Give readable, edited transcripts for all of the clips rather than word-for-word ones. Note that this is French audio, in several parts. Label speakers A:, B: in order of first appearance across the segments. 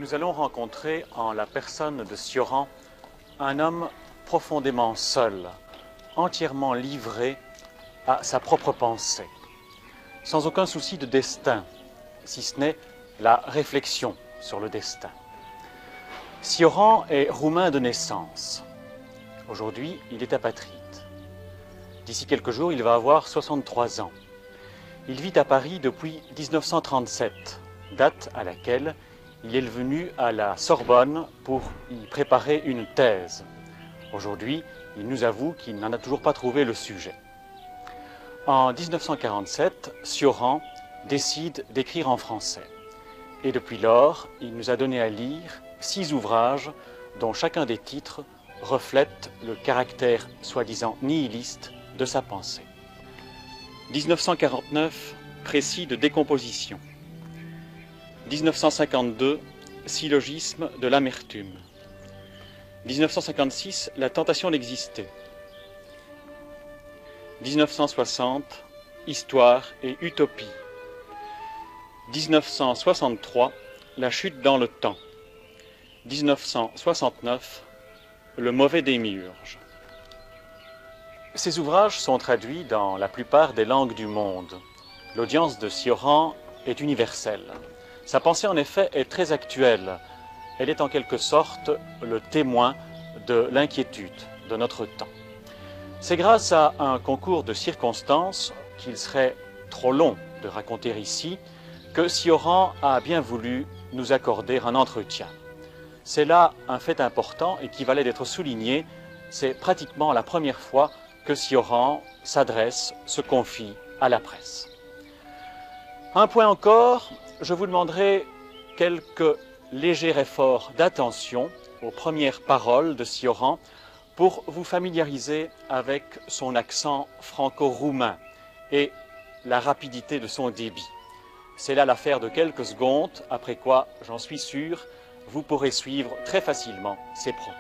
A: Nous allons rencontrer en la personne de Sioran un homme profondément seul, entièrement livré à sa propre pensée, sans aucun souci de destin, si ce n'est la réflexion sur le destin. Sioran est roumain de naissance. Aujourd'hui, il est apatride. D'ici quelques jours, il va avoir 63 ans. Il vit à Paris depuis 1937, date à laquelle il est venu à la Sorbonne pour y préparer une thèse. Aujourd'hui, il nous avoue qu'il n'en a toujours pas trouvé le sujet. En 1947, Sioran décide d'écrire en français. Et depuis lors, il nous a donné à lire 6 ouvrages dont chacun des titres reflète le caractère soi-disant nihiliste de sa pensée. 1949, précis de décomposition. 1952, syllogisme de l'amertume. 1956, la tentation d'exister. 1960, histoire et utopie. 1963, la chute dans le temps. 1969, le mauvais démiurge. Ces ouvrages sont traduits dans la plupart des langues du monde. L'audience de Sioran est universelle. Sa pensée, en effet, est très actuelle. Elle est en quelque sorte le témoin de l'inquiétude de notre temps. C'est grâce à un concours de circonstances qu'il serait trop long de raconter ici que Sioran a bien voulu nous accorder un entretien. C'est là un fait important et qui valait d'être souligné. C'est pratiquement la première fois que Sioran s'adresse, se confie à la presse. Un point encore, je vous demanderai quelques légers efforts d'attention aux premières paroles de Sioran pour vous familiariser avec son accent franco-roumain et la rapidité de son débit. C'est là l'affaire de quelques secondes, après quoi, j'en suis sûr, vous pourrez suivre très facilement ses propos.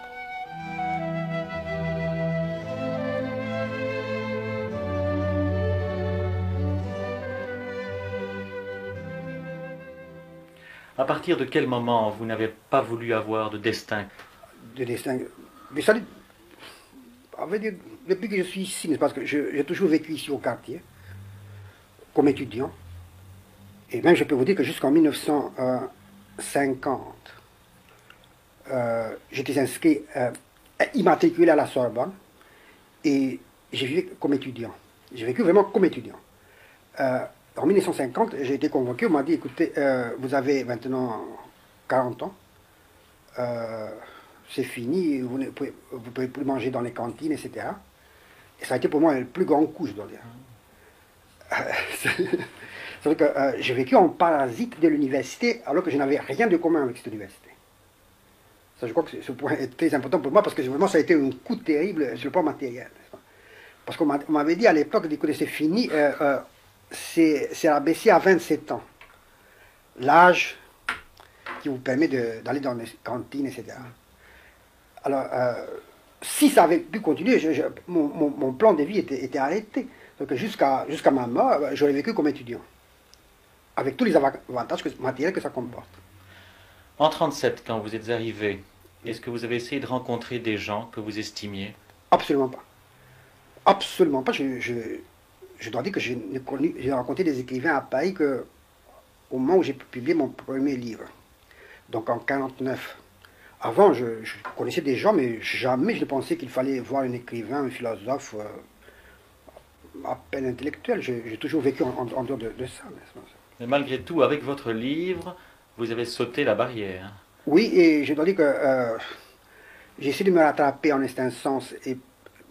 A: À partir de quel moment vous n'avez pas voulu avoir de destin?
B: De destin. Mais ça, on va dire, depuis que je suis ici, parce que j'ai toujours vécu ici au quartier, comme étudiant. Et même je peux vous dire que jusqu'en 1950, j'étais inscrit, immatriculé à la Sorbonne, et j'ai vécu comme étudiant. J'ai vécu vraiment comme étudiant. En 1950, j'ai été convoqué, on m'a dit, écoutez, vous avez maintenant 40 ans, c'est fini, vous ne pouvez plus manger dans les cantines, etc. Et ça a été pour moi le plus grand coup, je dois dire. C'est-à-dire que j'ai vécu en parasite de l'université alors que je n'avais rien de commun avec cette université. Ça, je crois que ce point est très important pour moi parce que vraiment ça a été un coup terrible sur le plan matériel. Parce qu'on m'avait dit à l'époque, écoutez, c'est fini, c'est abaissé à 27 ans. L'âge qui vous permet d'aller dans les cantines, etc. Alors, si ça avait pu continuer, mon plan de vie était arrêté. Donc jusqu'à ma mort, j'aurais vécu comme étudiant. Avec tous les avantages matériels que ça comporte.
A: En 1937, quand vous êtes arrivé, est-ce que vous avez essayé de rencontrer des gens que vous estimiez?
B: Absolument pas. Absolument pas. Je dois dire que j'ai rencontré des écrivains à Paris au moment où j'ai publié mon premier livre. Donc en 1949. Avant, je connaissais des gens, mais jamais je ne pensais qu'il fallait voir un écrivain, un philosophe, à peine intellectuel. J'ai toujours vécu en dehors de ça.
A: Mais malgré tout, avec votre livre, vous avez sauté la barrière.
B: Oui, et je dois dire que j'ai essayé de me rattraper en un sens. Et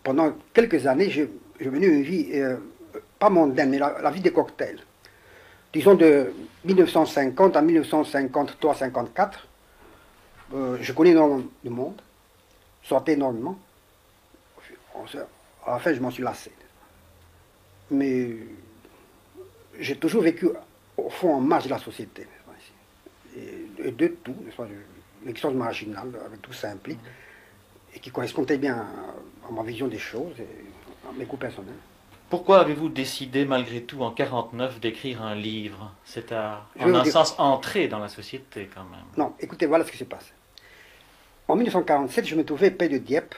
B: pendant quelques années, j'ai mené une vie, pas mondaine, mais la vie des cocktails. Disons de 1950 à 1953-54, je connais énormément de monde, sortais énormément. À la fin, je m'en suis lassé. Mais j'ai toujours vécu, au fond, en marge de la société. Et de tout, l'existence marginale, avec tout ça implique, et qui correspondait bien à ma vision des choses et à mes goûts personnels.
A: Pourquoi avez-vous décidé, malgré tout, en 1949, d'écrire un livre? C'est
B: Je vais
A: en
B: vous
A: un
B: dire.
A: sens entré dans la société, quand même.
B: Non, écoutez, voilà ce qui se passe. En 1947, je me trouvais près de Dieppe,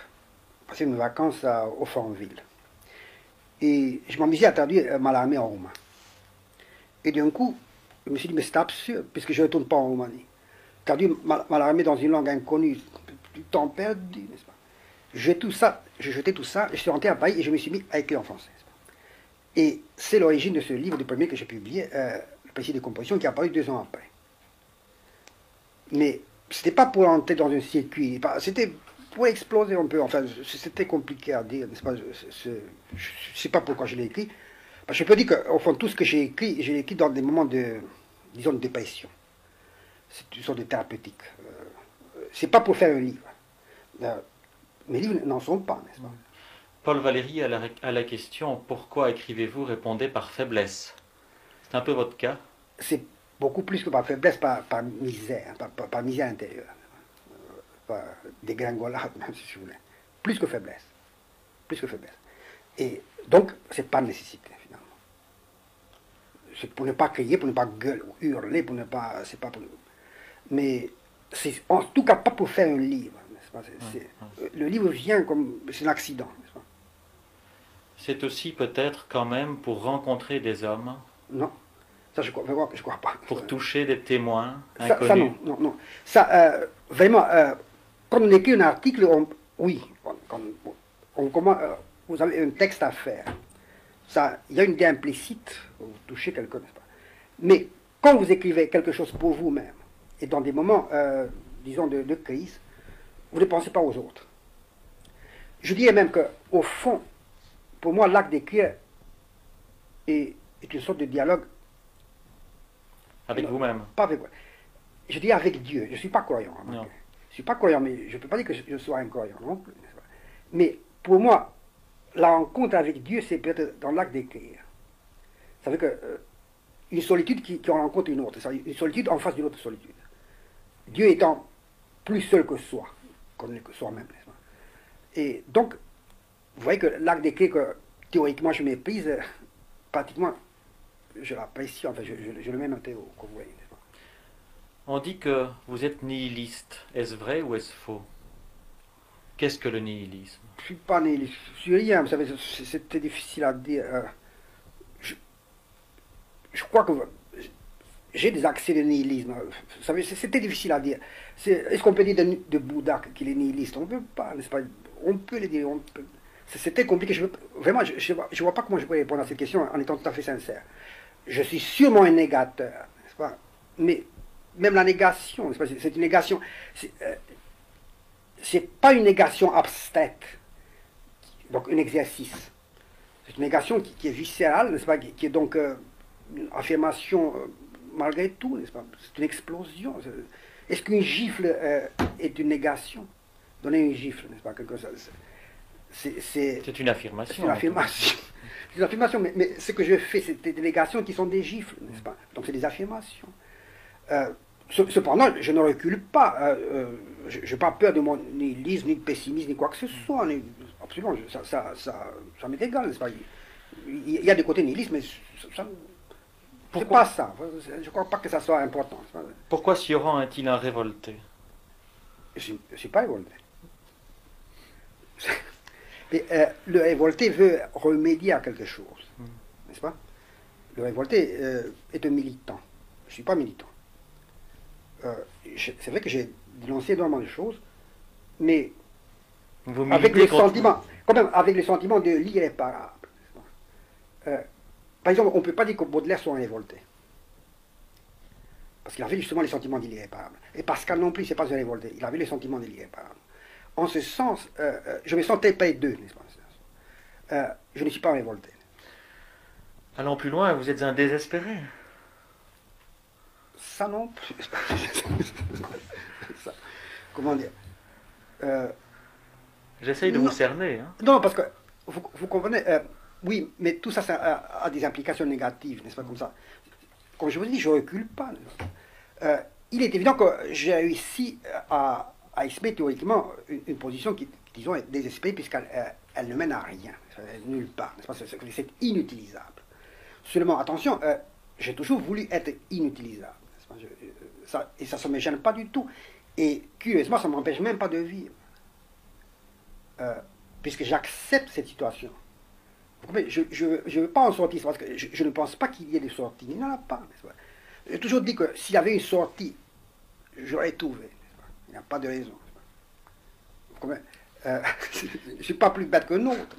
B: passer mes vacances au Fornville. Et je m'amusais à traduire Mallarmé en roumain. Et d'un coup, je me suis dit, mais c'est absurde, puisque je ne retourne pas en Roumanie. Traduire Mallarmé dans une langue inconnue, du temps perdu, n'est-ce pas? J'ai jeté tout ça, je suis rentré à Paris et je me suis mis à écrire en français. Et c'est l'origine de ce livre, du premier que j'ai publié, Le Précis de composition, qui est apparu 2 ans après. Mais c'était pas pour entrer dans un circuit, c'était pour exploser un peu. Enfin, c'était compliqué à dire, n'est-ce pas? Je ne sais pas pourquoi je l'ai écrit. Parce que je peux dire qu'au fond, tout ce que j'ai écrit dans des moments de, disons, de dépression. C'est une sorte de thérapeutique. C'est pas pour faire un livre. Mes livres n'en sont pas, n'est-ce pas?
A: Paul Valéry, à la question « Pourquoi écrivez-vous » répondait par faiblesse. C'est un peu votre cas.
B: C'est beaucoup plus que par faiblesse, par misère, par misère intérieure. Par dégringolade, même si je voulais. Plus que faiblesse. Plus que faiblesse. Et donc, c'est pas nécessité, finalement. C'est pour ne pas crier, pour ne pas gueuler, ou hurler, pour ne pas. C'est pas pour. Mais c'est en tout cas pas pour faire un livre, n'est-ce pas? Le livre vient comme. C'est un accident, n'est-ce pas?
A: C'est aussi peut-être quand même pour rencontrer des hommes.
B: Non. Ça, je crois pas.
A: Pour toucher des témoins
B: Ça,
A: inconnus.
B: non. Ça, vraiment, quand on écrit un article, oui, vous avez un texte à faire. Ça, il y a une idée implicite, vous touchez quelqu'un, n'est-ce pas? Mais quand vous écrivez quelque chose pour vous-même, et dans des moments, disons, de crise, vous ne pensez pas aux autres. Je dirais même qu'au fond, pour moi, l'acte d'écrire est une sorte de dialogue.
A: Avec vous-même.
B: Pas avec moi. Je dis avec Dieu. Je ne suis pas croyant. Hein, je ne suis pas croyant, mais je ne peux pas dire que je sois un croyant non plus. Mais pour moi, la rencontre avec Dieu, c'est peut-être dans l'acte d'écrire. Ça veut dire une solitude qui en rencontre une autre. Une solitude en face d'une autre solitude. Dieu étant plus seul que soi, qu'on est que soi-même. Et donc, vous voyez que l'acte d'écrire que théoriquement je méprise, pratiquement, je l'apprécie, enfin je le mets un peu au convoi.
A: On dit que vous êtes nihiliste. Est-ce vrai ou est-ce faux? Qu'est-ce que le nihilisme?
B: Je ne suis pas nihiliste, je suis rien, vous savez, c'était difficile à dire. Je crois que j'ai des accès de nihilisme. Vous savez, c'était difficile à dire. Est-ce qu'on peut dire de Bouddha qu'il est nihiliste? On ne peut pas, n'est-ce pas? On peut le dire. C'était compliqué. Vraiment, je ne vois pas comment je pourrais répondre à cette question en étant tout à fait sincère. Je suis sûrement un négateur, n'est-ce pas? Mais même la négation, n'est-ce pas? C'est une négation. C'est pas une négation abstraite, donc un exercice. C'est une négation qui est viscérale, n'est-ce pas? Qui est donc une affirmation malgré tout, n'est-ce pas? C'est une explosion. Est-ce qu'une gifle est une négation? Donner une gifle, n'est-ce pas?
A: C'est une affirmation.
B: C'est une affirmation. C'est une affirmation, mais ce que je fais, c'est des négations qui sont des gifles, n'est-ce pas? Donc c'est des affirmations. Cependant, je ne recule pas. Je n'ai pas peur de mon nihilisme, ni de pessimisme, ni quoi que ce soit. Absolument, ça m'est égal, n'est-ce pas? Il y a des côtés nihilistes, mais c'est pas ça. Je ne crois pas que ça soit important.
A: Pourquoi Sioran est-il un révolté?
B: Je ne suis pas révolté. Mais, le révolté veut remédier à quelque chose, n'est-ce pas? Le révolté est un militant. Je ne suis pas militant. C'est vrai que j'ai dénoncé énormément de choses, mais avec le sentiment, quand même, avec le sentiment de l'irréparable. Par exemple, on ne peut pas dire que Baudelaire soit un révolté. Parce qu'il avait justement les sentiments de l'irréparable. Et Pascal non plus, c'est pas un révolté. Il avait les sentiments de l'irréparable. En ce sens, je me sentais près d'eux, n'est-ce pas? Je ne suis pas révolté.
A: Allons plus loin, vous êtes un désespéré.
B: Ça non plus. Ça, comment dire?
A: J'essaye de vous cerner. Hein.
B: Non, parce que vous comprenez, oui, mais tout ça, ça a des implications négatives, n'est-ce pas, comme ça? Comme je vous dis, je ne recule pas. Il est évident que j'ai réussi à ASP, théoriquement, une position qui, disons, est désespérée puisqu'elle elle ne mène à rien, nulle part. C'est inutilisable. Seulement, attention, j'ai toujours voulu être inutilisable. Et ça ne me gêne pas du tout. Et curieusement, ça ne m'empêche même pas de vivre. Puisque j'accepte cette situation. Je ne veux pas en sortir, parce que je ne pense pas qu'il y ait des sorties. Il n'y en a pas. J'ai toujours dit que s'il y avait une sortie, j'aurais trouvé. Il n'y a pas de raison. Je ne suis pas plus bête qu'un autre.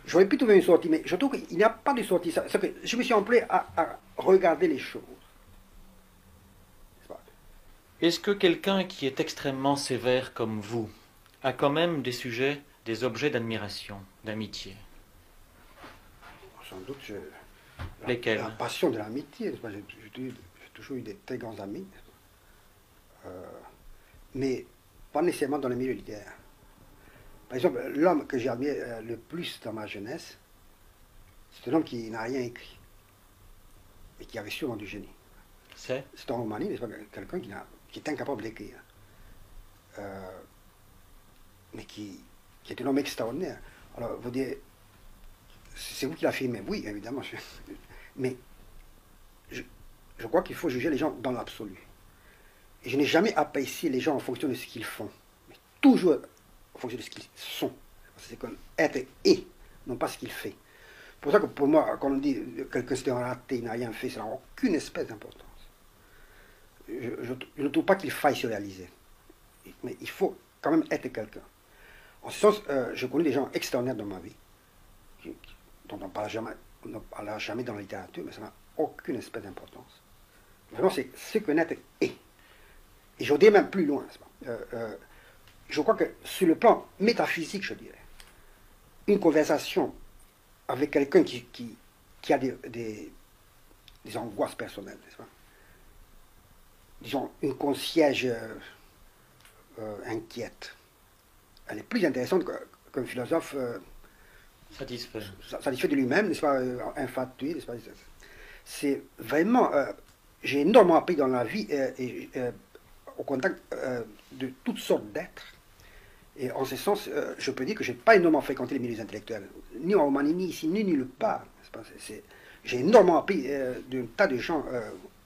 B: J'aurais pu trouver une sortie, mais je trouve qu'il n'y a pas de sortie. Que je me suis employé à regarder les choses.
A: Est-ce que quelqu'un qui est extrêmement sévère comme vous a quand même des sujets, des objets d'admiration, d'amitié?
B: Sans doute,
A: lesquels?
B: La passion de l'amitié. J'ai toujours eu des très grands amis. Mais pas nécessairement dans le milieu littéraire. Par exemple, l'homme que j'ai admiré le plus dans ma jeunesse, c'est un homme qui n'a rien écrit et qui avait sûrement du génie.
A: C'est
B: un romaniste, n'est-ce pas, quelqu'un qui est incapable d'écrire, mais qui est un homme extraordinaire. Alors, vous dites, c'est vous qui l'affirmez, oui, évidemment, mais je crois qu'il faut juger les gens dans l'absolu. Et je n'ai jamais apprécié les gens en fonction de ce qu'ils font, mais toujours en fonction de ce qu'ils sont. C'est comme être et, non pas ce qu'il fait. C'est pour ça que pour moi, quand on dit quelqu'un c'est un raté, il n'a rien fait, ça n'a aucune espèce d'importance. Je ne trouve pas qu'il faille se réaliser. Mais il faut quand même être quelqu'un. En ce sens, je connais des gens extraordinaires dans ma vie, dont on ne parlera jamais dans la littérature, mais ça n'a aucune espèce d'importance. Vraiment, c'est ce qu'un être est. Et je dirais même plus loin. Je crois que sur le plan métaphysique, je dirais, une conversation avec quelqu'un qui a des angoisses personnelles, n'est-ce pas? Disons, une concierge inquiète, elle est plus intéressante qu'un philosophe satisfait de lui-même, n'est-ce pas, infatué, n'est-ce pas? C'est vraiment, j'ai énormément appris dans la vie au contact de toutes sortes d'êtres. Et en ce sens, je peux dire que je n'ai pas énormément fréquenté les milieux intellectuels, ni en Roumanie, ni ici, ni nulle part. J'ai énormément appris d'un tas de gens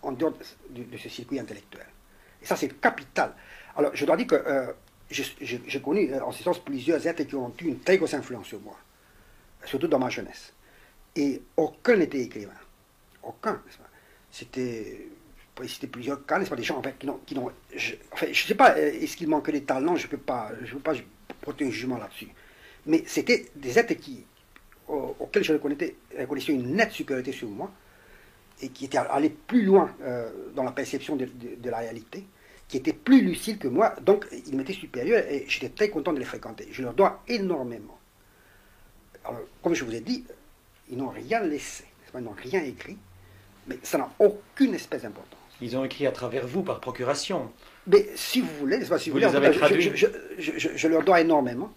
B: en dehors de ce circuit intellectuel. Et ça, c'est capital. Alors, je dois dire que j'ai connu, en ce sens, plusieurs êtres qui ont eu une très grosse influence sur moi, surtout dans ma jeunesse. Et aucun n'était écrivain. Aucun, n'est-ce pas? C'était, pour citer plusieurs cas, n'est-ce pas, des gens en fait, qui n'ont je ne sais pas, est-ce qu'il manque des talents, je ne peux pas porter un jugement là-dessus. Mais c'était des êtres auxquels je reconnaissais une nette supériorité sur moi, et qui étaient allés plus loin dans la perception de la réalité, qui étaient plus lucides que moi, donc ils m'étaient supérieurs, et j'étais très content de les fréquenter. Je leur dois énormément. Alors, comme je vous ai dit, ils n'ont rien laissé, ils n'ont rien écrit, mais ça n'a aucune espèce d'importance.
A: Ils ont écrit à travers vous, par procuration.
B: Mais si vous voulez, si vous
A: les avez traduits.
B: Je leur dois énormément.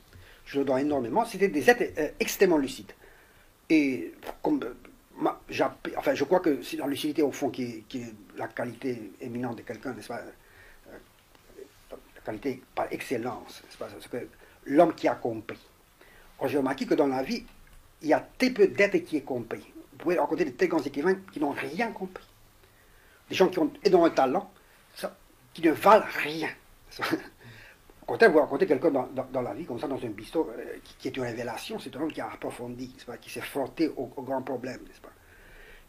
B: Je leur dois énormément. C'était des êtres extrêmement lucides. Et comme je crois que c'est la lucidité au fond qui est la qualité éminente de quelqu'un, n'est-ce pas? La qualité par excellence, n'est-ce pas? C'est que l'homme qui a compris. J'ai remarqué que dans la vie, il y a très peu d'êtres qui aient compris. Vous pouvez rencontrer des très grands écrivains qui n'ont rien compris. Des gens qui ont énormément de talent, qui ne valent rien. Au contraire, vous rencontrez quelqu'un dans la vie, comme ça, dans un bistrot, qui est une révélation, c'est un homme qui a approfondi, qui s'est frotté aux grands problèmes, n'est-ce pas?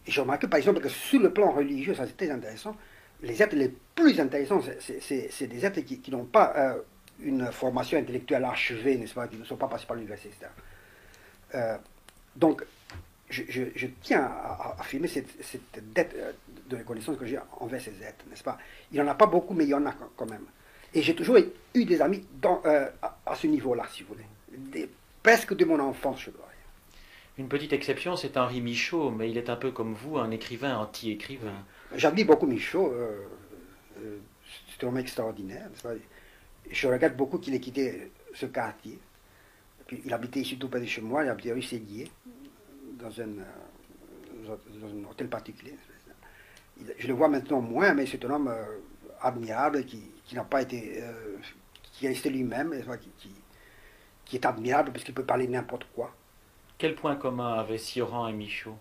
B: Et j'ai remarqué, par exemple, que sur le plan religieux, ça c'est très intéressant, les êtres les plus intéressants, c'est des êtres qui n'ont pas une formation intellectuelle achevée, n'est-ce pas, qui ne sont pas passés par l'université, etc. Donc, je tiens à affirmer cette dette de reconnaissance que j'ai envers ces êtres, n'est-ce pas? Il n'y en a pas beaucoup, mais il y en a quand même. Et j'ai toujours eu des amis à ce niveau-là, si vous voulez. Presque de mon enfance, je dois dire.
A: Une petite exception, c'est Henri Michaud, mais il est un peu comme vous, un écrivain anti-écrivain.
B: J'admire beaucoup Michaud. C'est un homme extraordinaire, n'est-ce pas? Je regrette beaucoup qu'il ait quitté ce quartier. Puis, il habitait ici tout près de chez moi, il habitait rue Séguier, dans un hôtel particulier. Je le vois maintenant moins, mais c'est un homme admirable qui n'a pas été qui est resté lui-même, qui est admirable parce qu'il peut parler n'importe quoi.
A: Quel point commun avaient Sioran et Michaud?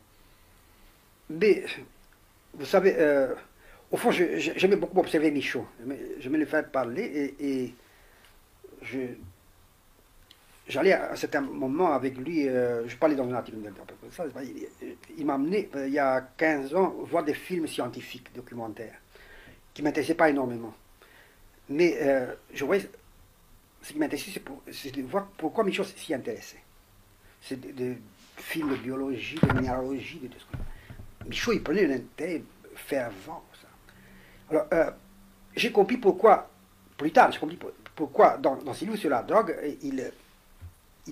B: Mais, vous savez, au fond, j'aimais beaucoup observer Michaud. J'aimais le faire parler et j'allais à un certain moment avec lui, je parlais dans un article, il m'a amené, il y a 15 ans, voir des films scientifiques, documentaires, qui ne m'intéressaient pas énormément. Mais je voyais, ce qui m'intéressait, c'est de voir pourquoi Michaud s'y intéressait. C'est des films de biologie, de minéralogie, de tout ce que... Michaud, il prenait un intérêt fervent. Ça. Alors, j'ai compris pourquoi, plus tard, j'ai compris pourquoi dans ses livres sur la drogue, il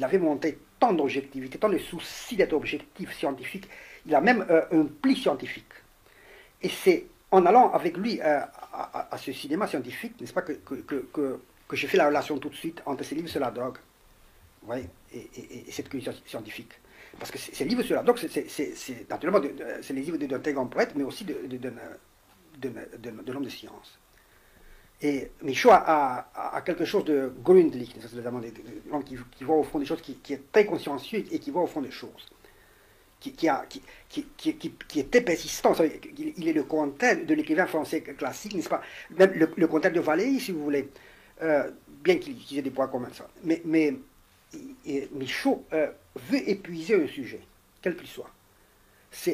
B: avait monté tant d'objectivité, tant de soucis d'être objectif scientifique. Il a même un pli scientifique. Et c'est en allant avec lui à ce cinéma scientifique, n'est-ce pas, que j'ai fait la relation tout de suite entre ses livres sur la drogue, vous voyez, et cette culture scientifique. Parce que ces livres sur la drogue, c'est naturellement c'est les livres d'un très grand poète, mais aussi de l'homme de science. Et Michaud a quelque chose de gründlich, c'est l'homme qui voit au fond des choses, qui est très consciencieux et qui voit au fond des choses, qui est très persistant. Il est le contraire de l'écrivain français classique, n'est-ce pas? Même le contraire de Valéry, si vous voulez, bien qu'il ait des points communs. Ça. Mais Michaud veut épuiser un sujet, quel qu'il soit.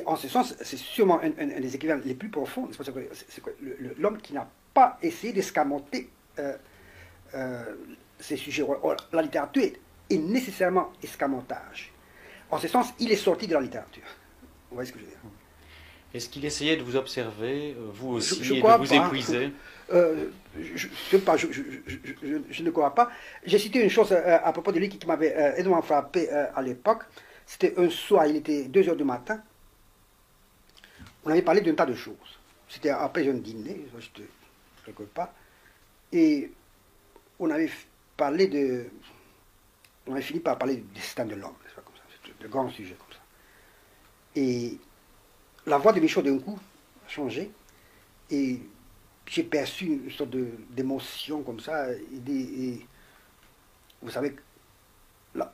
B: En ce sens, c'est sûrement un des écrivains les plus profonds. C'est l'homme qui n'a pas essayé d'escamoter ces sujets. La littérature est nécessairement escamotage. En ce sens, il est sorti de la littérature. Vous voyez ce que je veux dire?
A: Est-ce qu'il essayait de vous observer, vous aussi,
B: et
A: de vous épuiser?
B: Je ne crois pas. J'ai cité une chose à propos de lui qui m'avait énormément frappé à l'époque. C'était un soir, il était 2 heures du matin. On avait parlé d'un tas de choses. C'était après un dîner, j'étais quelque part. Et on avait fini par parler du destin de l'homme, comme ça, de grands sujets comme ça. Et la voix de Michaud d'un coup a changé. Et j'ai perçu une sorte d'émotion comme ça. Et vous savez,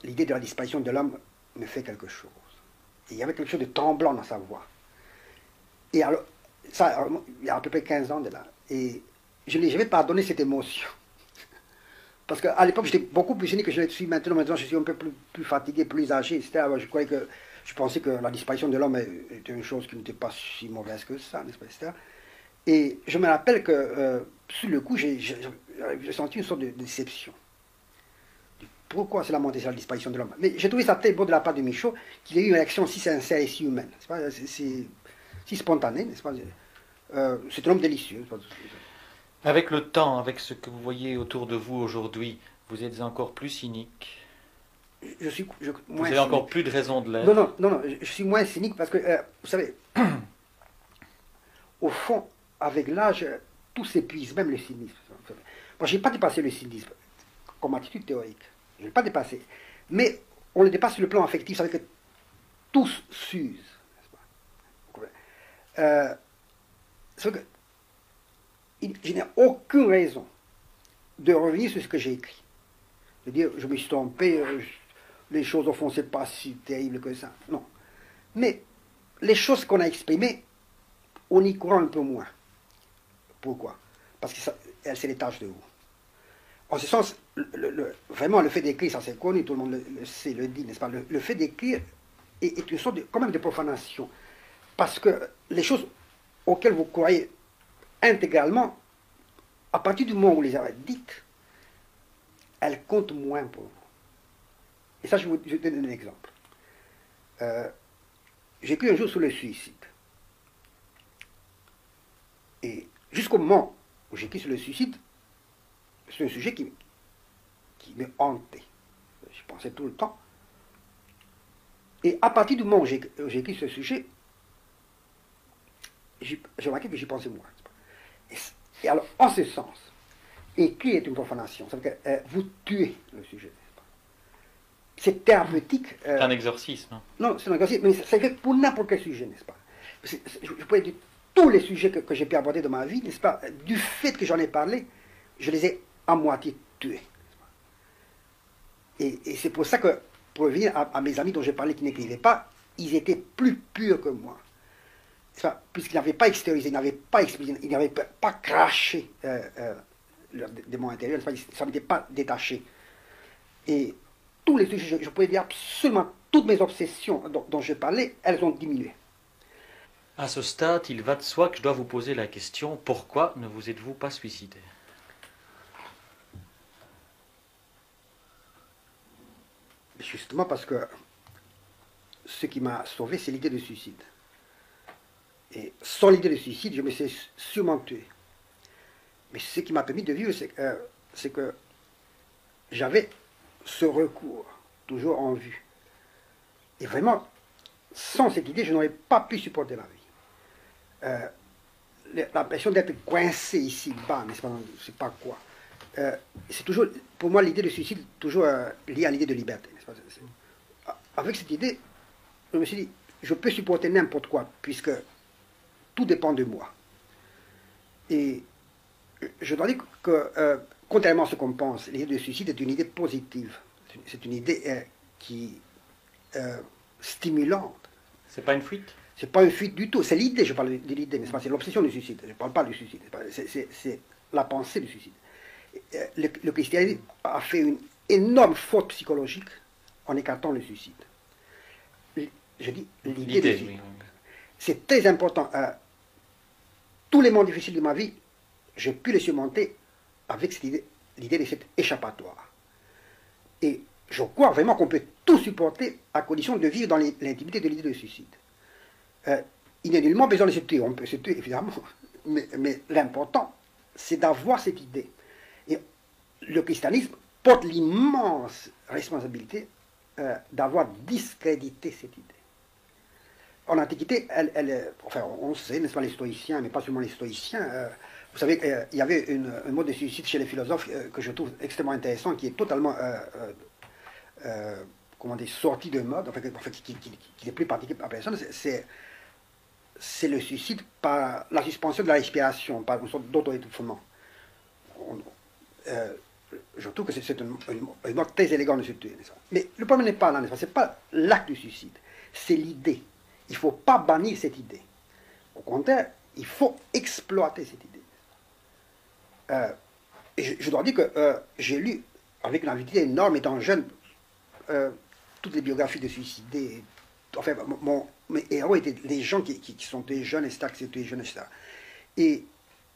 B: l'idée de la disparition de l'homme me fait quelque chose. Et il y avait quelque chose de tremblant dans sa voix. Et alors, ça, il y a à peu près 15 ans de là. Et je n'ai jamais pardonné cette émotion. Parce qu'à l'époque, j'étais beaucoup plus gêné que je le suis maintenant. Maintenant, je suis un peu plus fatigué, plus âgé, etc. Je pensais que la disparition de l'homme était une chose qui n'était pas si mauvaise que ça, n'est-ce pas, etc. Et je me rappelle que, sur le coup, j'ai senti une sorte de déception. Pourquoi c'est lamentée la disparition de l'homme? Mais j'ai trouvé ça très beau de la part de Michaud, qu'il ait eu une réaction si sincère et si humaine. C'est si spontané, n'est-ce pas? C'est un homme délicieux.
A: Avec le temps, avec ce que vous voyez autour de vous aujourd'hui, vous êtes encore plus cynique? Vous avez encore plus de raison de l'être?
B: Non, je suis moins cynique parce que, vous savez, au fond, avec l'âge, tout s'épuise, même le cynisme. Moi, je n'ai pas dépassé le cynisme comme attitude théorique. Je ne l'ai pas dépassé. Mais on le dépasse sur le plan affectif, ça veut dire que tous s'usent. C'est que je n'ai aucune raison de revenir sur ce que j'ai écrit. De dire, je me suis trompé, les choses au fond, c'est pas si terrible que ça. Non. Mais les choses qu'on a exprimées, on y croit un peu moins. Pourquoi? Parce qu'elles se détachent de vous. En ce sens, vraiment, le fait d'écrire, ça c'est connu, tout le monde le sait, le dit, n'est-ce pas? Le fait d'écrire est une sorte quand même de profanation. Parce que les choses auxquelles vous croyez intégralement, à partir du moment où vous les avez dites, elles comptent moins pour vous. Et ça, je vais vous donner un exemple. J'ai écrit un jour sur le suicide. Et jusqu'au moment où j'ai écrit sur le suicide, c'est un sujet qui me hantait. Je pensais tout le temps. Et à partir du moment où j'ai écrit ce sujet, j'ai remarqué que j'y pensais moins. Et alors, en ce sens, écrire est une profanation. Ça veut dire que vous tuez le sujet. C'est thérapeutique.
A: C'est un exorcisme.
B: Non, c'est un exorcisme, mais c'est fait pour n'importe quel sujet, n'est-ce pas? Je pourrais dire tous les sujets que j'ai pu aborder dans ma vie, n'est-ce pas? Du fait que j'en ai parlé, je les ai à moitié tués. Et c'est pour ça que, pour revenir à mes amis dont j'ai parlé qui n'écrivaient pas, ils étaient plus purs que moi. Puisqu'ils n'avaient pas extériorisé, ils n'avaient pas exprimé, ils n'avaient pas craché leur démon intérieur, ils ne s'en étaient pas détachés. Et tous les sujets, je pouvais dire absolument toutes mes obsessions dont je parlais, elles ont diminué.
A: À ce stade, il va de soi que je dois vous poser la question, pourquoi ne vous êtes-vous pas suicidé?
B: Justement parce que ce qui m'a sauvé, c'est l'idée de suicide. Et sans l'idée de suicide, je me suis sûrement tué. Mais ce qui m'a permis de vivre, c'est que j'avais ce recours toujours en vue. Et vraiment, sans cette idée, je n'aurais pas pu supporter la vie. L'impression d'être coincé ici-bas, mais c'est pas quoi. C'est toujours, pour moi, l'idée de suicide toujours liée à l'idée de liberté. Avec cette idée, je me suis dit, je peux supporter n'importe quoi, puisque tout dépend de moi. Et je dois dire que, contrairement à ce qu'on pense, l'idée de suicide est une idée positive. C'est une idée qui stimulante.
A: C'est pas une fuite?
B: C'est pas une fuite du tout. C'est l'idée, je parle de l'idée, mais c'est l'obsession du suicide. Je ne parle pas du suicide. C'est la pensée du suicide. Le christianisme a fait une énorme faute psychologique en écartant le suicide. Je dis l'idée du suicide. Oui. C'est très important. Tous les moments difficiles de ma vie, j'ai pu les surmonter avec l'idée de cet échappatoire. Et je crois vraiment qu'on peut tout supporter à condition de vivre dans l'intimité de l'idée de suicide. Il n'y a nullement besoin de se tuer. On peut se tuer, évidemment. Mais l'important, c'est d'avoir cette idée. Et le christianisme porte l'immense responsabilité d'avoir discrédité cette idée. En Antiquité, enfin, on sait, n'est-ce pas, les stoïciens, mais pas seulement les stoïciens, vous savez, il y avait un mode de suicide chez les philosophes que je trouve extrêmement intéressant, qui est totalement comment dire, sorti de mode, enfin, qui n'est plus pratiqué par personne, c'est le suicide par la suspension de la respiration, par une sorte d'auto-étouffement. Je trouve que c'est un mode très élégant de se tuer. Mais le problème n'est pas là, ce n'est pas l'acte du suicide, c'est l'idée. Il ne faut pas bannir cette idée. Au contraire, il faut exploiter cette idée. Et je dois dire que j'ai lu avec une avidité énorme, étant jeune, toutes les biographies de suicidés. Enfin, mes héros étaient les gens qui sont des jeunes, etc., qui étaient jeunes, etc. Et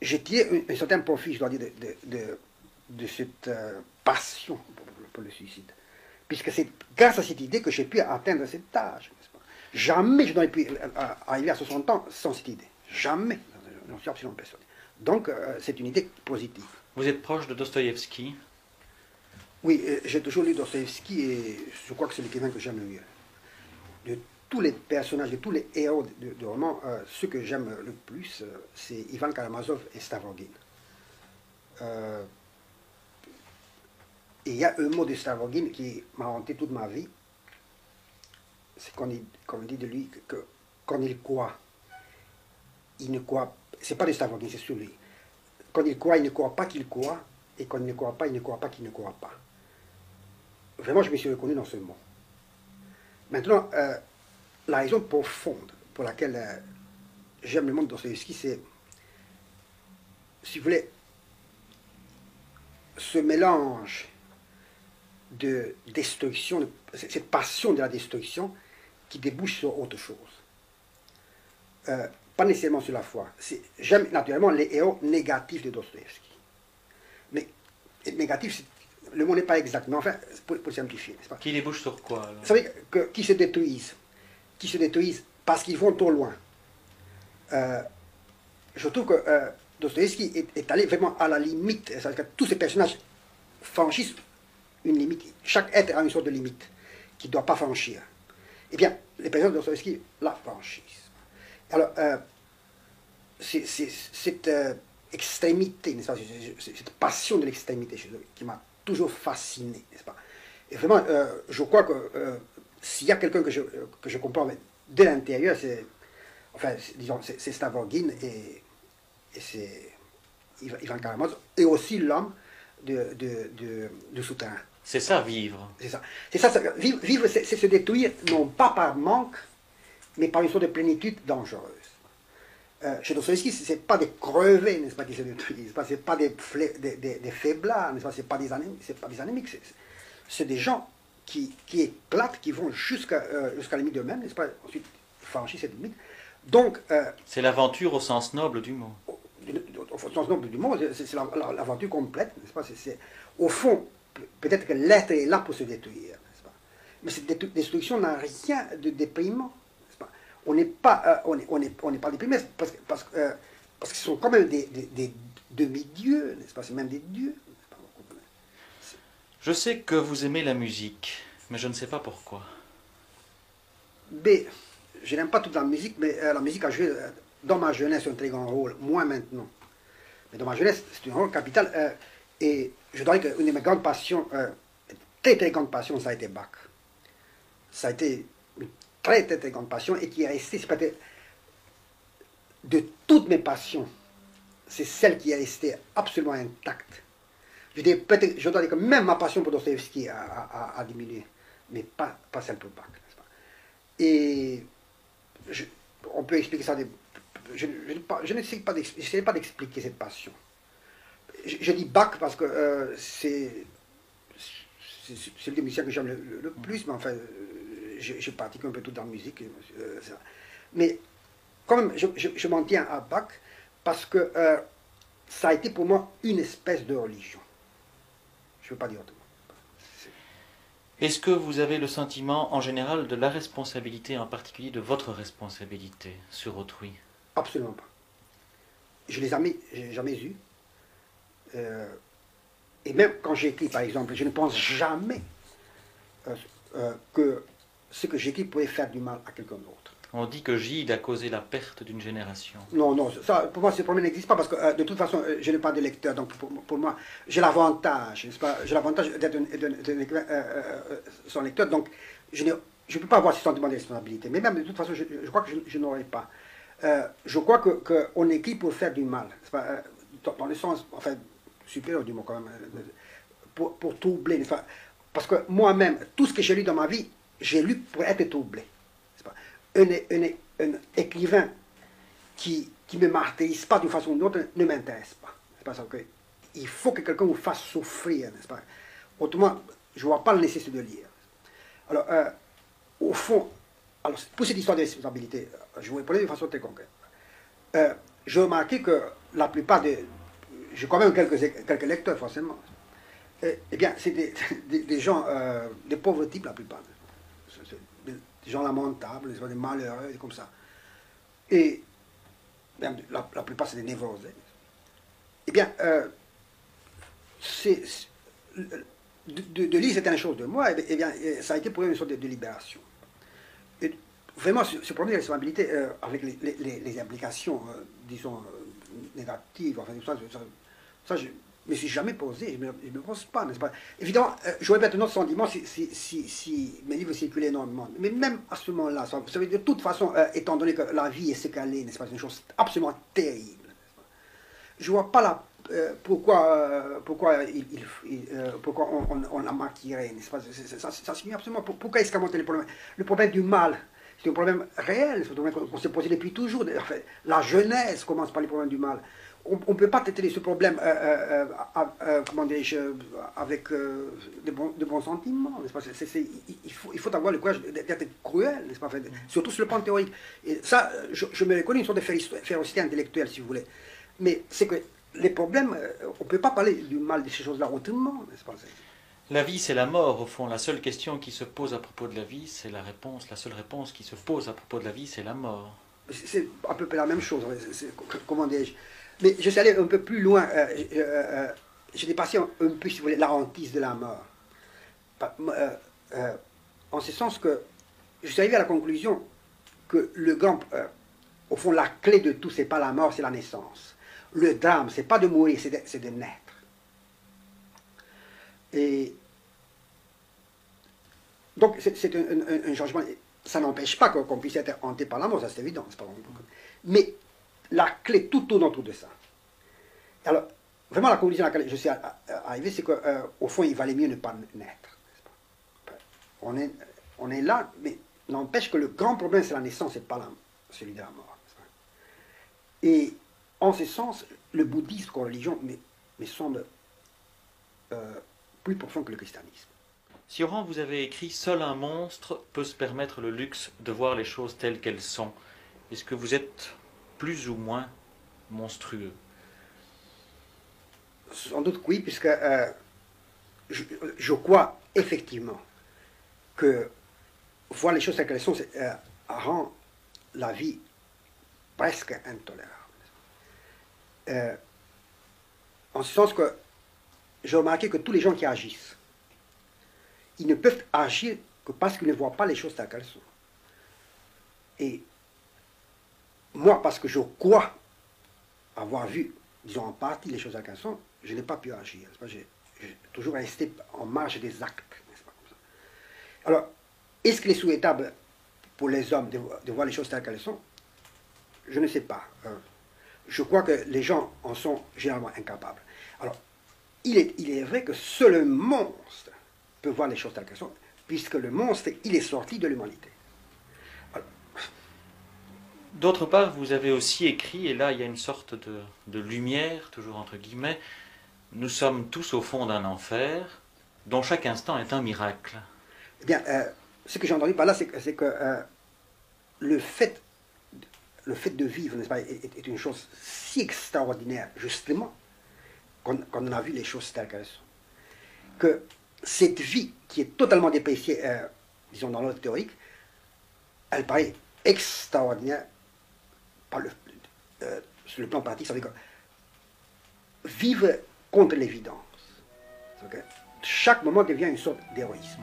B: j'ai tiré un certain profit, je dois dire, de cette passion pour le suicide. Puisque c'est grâce à cette idée que j'ai pu atteindre cet âge. Jamais je n'aurais pu arriver à 60 ans sans cette idée. Jamais. J'en suis absolument persuadé. Donc, c'est une idée positive.
A: Vous êtes proche de Dostoïevski?
B: Oui, j'ai toujours lu Dostoïevski et je crois que c'est l'écrivain que j'aime le mieux. De tous les personnages, de tous les héros de romans, ceux que j'aime le plus, c'est Ivan Karamazov et Stavrogin. Et il y a un mot de Stavrogin qui m'a hanté toute ma vie. C'est qu'on dit de lui que quand il croit, il ne croit. C'est pas de Stavrogin, c'est sur lui. Quand il ne croit pas qu'il croit, et quand il ne croit pas, il ne croit pas qu'il ne croit pas. Vraiment, je me suis reconnu dans ce mot. Maintenant, la raison profonde pour laquelle j'aime le monde de Dostoïevski, c'est, si vous voulez, ce mélange de destruction, cette passion de la destruction qui débouche sur autre chose. Pas nécessairement sur la foi. J'aime naturellement les héros négatifs de Dostoïevski. Mais négatif, le mot n'est pas exact, mais enfin, pour simplifier, n'est-ce pas?
A: Qui débouche sur quoi alors?
B: Vous savez, qui se détruisent parce qu'ils vont trop loin. Je trouve que Dostoïevski est allé vraiment à la limite. C'est-à-dire que tous ces personnages franchissent une limite. Chaque être a une sorte de limite qu'il ne doit pas franchir. Eh bien, les personnages de Dostoïevski la franchissent. Alors, cette extrémité, n'est-ce pas, cette passion de l'extrémité qui m'a toujours fasciné, n'est-ce pas? Et vraiment, je crois que s'il y a quelqu'un que je comprends de l'intérieur, c'est Stavrogin et c'est Ivan Karamazov, et aussi l'homme de Souterrain.
A: C'est ça, vivre.
B: C'est ça. C'est ça, vivre, c'est se détruire, non pas par manque, mais par une sorte de plénitude dangereuse. Chez Dostoïevski, ce n'est pas des crevés, n'est-ce pas, qui se détruisent, ce n'est pas des faiblards, n'est-ce pas, ce n'est pas des anémiques, c'est des gens qui éclatent, qui vont jusqu'à la limite d'eux-mêmes, n'est-ce pas, ensuite franchissent cette limite. Donc,
A: c'est l'aventure au sens noble du mot.
B: Au sens noble du mot, c'est l'aventure complète, n'est-ce pas, au fond, peut-être que l'être est là pour se détruire, n'est-ce pas, mais cette destruction n'a rien de déprimant. On n'est pas déprimé parce que ce sont quand même des demi-dieux, n'est-ce pas? C'est même des dieux.
A: Je sais que vous aimez la musique, mais je ne sais pas pourquoi.
B: Mais je n'aime pas toute la musique, mais la musique a joué dans ma jeunesse un très grand rôle, moins maintenant. Mais dans ma jeunesse, c'est un rôle capital. Et je dois dire qu'une de mes grandes passions, très très grande passion, ça a été Bach. Ça a été une très très très grande passion et qui est restée, c'est peut-être de toutes mes passions, c'est celle qui est restée absolument intacte. Je dois dire que même ma passion pour Dostoïevski a diminué, mais pas celle pour Bach. Et on peut expliquer ça. Je n'essaie pas d'expliquer cette passion. Je dis Bach parce que c'est le musicien que j'aime le plus, mais enfin, je pratique un peu tout dans la musique. Mais quand même, je m'en tiens à Bach parce que ça a été pour moi une espèce de religion. Je ne veux pas dire autrement.
A: Est-ce que vous avez le sentiment en général de la responsabilité, en particulier de votre responsabilité sur autrui?
B: Absolument pas. Je ne les ai jamais eus. Et même quand j'écris, par exemple, je ne pense jamais que ce que j'écris pourrait faire du mal à quelqu'un d'autre.
A: On dit que Gide a causé la perte d'une génération.
B: Non, non, ça, pour moi, ce problème n'existe pas parce que de toute façon, je n'ai pas de lecteur. Donc pour moi, j'ai l'avantage, n'est-ce pas? J'ai l'avantage d'être un écrivain sans lecteur. Donc je ne peux pas avoir ce sentiment de responsabilité. Mais même de toute façon, je crois que je n'aurai pas. Je crois qu'on écrit pour faire du mal. Pas, dans le sens, enfin, supérieur du mot quand même. Pour troubler, n'est-ce pas? Parce que moi-même, tout ce que j'ai lu dans ma vie, j'ai lu pour être troublé. Un écrivain qui ne me martyrise pas d'une façon ou d'une autre ne m'intéresse pas. C'est pas ça que il faut que quelqu'un vous fasse souffrir, n'est-ce pas? Autrement, je ne vois pas la nécessité de lire. Alors, au fond, alors, pour cette histoire de responsabilité, je vous répondais de façon très concrète. J'ai remarqué que la plupart des... J'ai quand même quelques lecteurs, forcément. Eh bien, c'est des gens, des pauvres types, la plupart. Des gens lamentables, des malheureux, comme ça. Et bien, la plupart, c'est des névrosés. Eh bien, de lire certaines choses de moi, eh bien, ça a été pour eux une sorte de libération. Et vraiment, ce problème de responsabilité, avec les implications, disons, négatives, enfin, ça je ne me suis jamais posé, je ne me pose pas, n'est-ce pas? Évidemment, j'aurais peut-être un autre sentiment si mes livres circulaient énormément. Mais même à ce moment-là, vous savez, de toute façon, étant donné que la vie est ce qu'elle est, n'est-ce pas, c'est une chose absolument terrible. Je ne vois pas pourquoi on la maquillerait, n'est-ce pas? Ça signifie absolument pourquoi escamoter le problème. Le problème du mal, c'est un problème réel, c'est un problème qu'on s'est posé depuis toujours. Enfin, la Genèse commence par les problèmes du mal. On ne peut pas traiter ce problème comment dirais-je, avec de bons sentiments, n'est-ce pas? Il faut avoir le courage d'être cruel, n'est-ce pas? Enfin, surtout sur le plan théorique. Et ça, je me reconnais une sorte de férocité intellectuelle, si vous voulez. Mais c'est que les problèmes, on ne peut pas parler du mal de ces choses-là autrement, n'est-ce pas?
A: La vie, c'est la mort, au fond. La seule question qui se pose à propos de la vie, c'est la seule réponse qui se pose à propos de la vie, c'est la mort.
B: C'est à peu près la même chose, comment dirais-je. Mais je suis allé un peu plus loin, j'ai dépassé un peu, si vous voulez, la hantise de la mort. En ce sens que je suis arrivé à la conclusion que le grand, au fond, la clé de tout, c'est pas la mort, c'est la naissance. Le drame, c'est pas de mourir, c'est de naître. Et donc, c'est un changement. Ça n'empêche pas qu'on puisse être hanté par la mort, ça c'est évident. Mais la clé, tout tourne autour de ça. Alors, vraiment la conclusion à laquelle je suis arrivé, c'est qu'au fond, il valait mieux ne pas naître. On est là, mais n'empêche que le grand problème, c'est la naissance et pas celui de la mort. Et en ce sens, le bouddhisme comme religion me semble plus profond que le christianisme.
A: Sioran, vous avez écrit « Seul un monstre peut se permettre le luxe de voir les choses telles qu'elles sont ». Est-ce que vous êtes plus ou moins monstrueux?
B: Sans doute que oui, puisque je crois effectivement que voir les choses telles qu'elles sont rend la vie presque intolérable. En ce sens que j'ai remarqué que tous les gens qui agissent, ils ne peuvent agir que parce qu'ils ne voient pas les choses telles qu'elles sont. Et moi, parce que je crois avoir vu, disons en partie, les choses telles qu'elles sont, je n'ai pas pu agir. J'ai toujours resté en marge des actes. Pas, comme ça. Alors, est-ce qu'il est souhaitable pour les hommes de voir les choses telles qu'elles sont? Je ne sais pas. Je crois que les gens en sont généralement incapables. Alors, il est vrai que seul le monstre peut voir les choses telles qu'elles sont, puisque le monstre, il est sorti de l'humanité.
A: D'autre part, vous avez aussi écrit, et là il y a une sorte de lumière, toujours entre guillemets, nous sommes tous au fond d'un enfer, dont chaque instant est un miracle.
B: Eh bien, ce que j'ai entendu par là, c'est que le fait de vivre, n'est-ce pas, est une chose si extraordinaire, justement, qu'on en a vu les choses telles qu'elles sont. Que cette vie qui est totalement dépréciée, disons dans l'ordre théorique, elle paraît extraordinaire sur le plan pratique. Ça veut dire que vivre contre l'évidence. Chaque moment devient une sorte d'héroïsme.